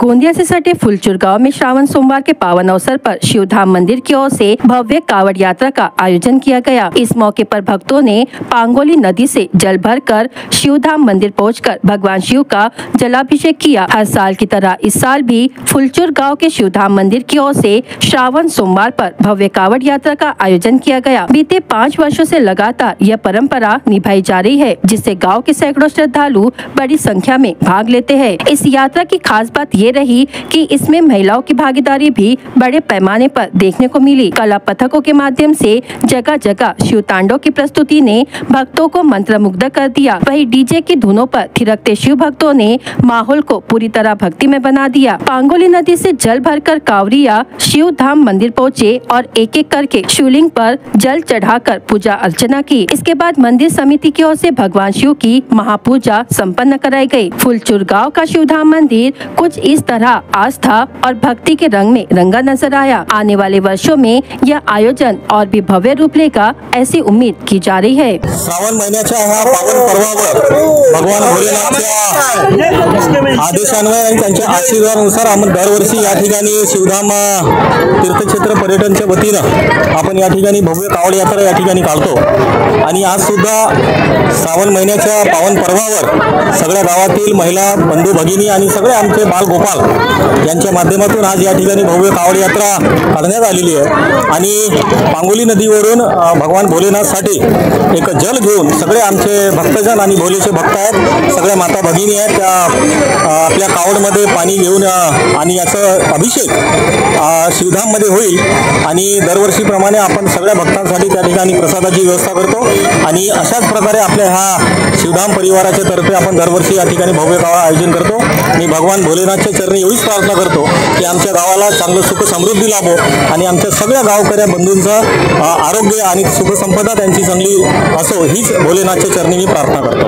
गोंदिया से सटे फुलचुर गांव में श्रावण सोमवार के पावन अवसर पर शिवधाम मंदिर की ओर से भव्य कावड़ यात्रा का आयोजन किया गया। इस मौके पर भक्तों ने पांगोली नदी से जल भरकर शिवधाम मंदिर पहुंचकर भगवान शिव का जलाभिषेक किया। हर साल की तरह इस साल भी फुलचुर गांव के शिवधाम मंदिर की ओर से श्रावण सोमवार पर भव्य कावड़ यात्रा का आयोजन किया गया। बीते 5 वर्षों से लगातार यह परंपरा निभाई जा रही है, जिससे गाँव के सैकड़ों श्रद्धालु बड़ी संख्या में भाग लेते हैं। इस यात्रा की खास बात ये रही कि इसमें महिलाओं की भागीदारी भी बड़े पैमाने पर देखने को मिली। कला पथकों के माध्यम से जगह जगह शिव तांडव की प्रस्तुति ने भक्तों को मंत्रमुग्ध कर दिया। वहीं डीजे की धुनों पर थिरकते शिव भक्तों ने माहौल को पूरी तरह भक्ति में बना दिया। पांगोली नदी से जल भरकर कांवरिया शिव धाम मंदिर पहुँचे और एक एक करके शिवलिंग पर जल चढ़ाकर पूजा अर्चना की। इसके बाद मंदिर समिति की ओर से भगवान शिव की महापूजा संपन्न कराई गयी। फुलचुर गाँव का शिवधाम मंदिर कुछ इस तरह आस्था और भक्ति के रंग में रंगा नजर आया। आने वाले वर्षों में यह आयोजन और भी भव्य रूप लेगा, ऐसी उम्मीद की जा रही है। श्रावण महिन्याच्या ह्या पावन पर्वावर भगवान भोलेनाथच्या आदेशान्वये आणि त्यांच्या आशीर्वादानुसार आपण दरवर्षी या ठिकाणी शिवधाम तीर्थक्षेत्र पर्यटनच्या वतीनं आपण या ठिकाणी भव्य कावड यात्रा या ठिकाणी काढतो। आणि आज सुद्धा श्रावण महिन्याच्या पावन पर्वावर सगळ्या गावातील महिला बंधू भगिनी आणि सगळे आमचे बालगोपाल यांच्या माध्यमातून आज या ठिकाणी भव्य कावड यात्रा करण्यात आलेली आहे। आणि पांगोली नदीवरून भगवान भोलेनाथसाठी एक जल घेऊन सगळे आमचे भक्तजन आणि भोलेचे भक्त आहेत, सगळ्या माता भगिनी आहेत, त्या आपल्या कावडमध्ये पाणी घेऊन आणि याचं अभिषेक शिवधाममध्ये होईल। आणि दरवर्षीप्रमाणे आपण सगळ्या भक्तांसाठी त्या ठिकाणी प्रसादाची व्यवस्था करतो। आणि अशाच प्रकारे आपल्या ह्या शिवधाम परिवाराच्या तर्फे आपण दरवर्षी या ठिकाणी भव्य कावड आयोजन करतो। मी भगवान भोलेनाथच्या चरणी एवढीच प्रार्थना करतो की आमच्या गावाला चांगलं सुख समृद्धी लाभो आणि आमच्या सगळ्या गावकऱ्या बंधूंचं आरोग्य आणि सुख संपदा त्यांची चांगली असो, हीच भोलेनाथच्या चरणी मी प्रार्थना करतो।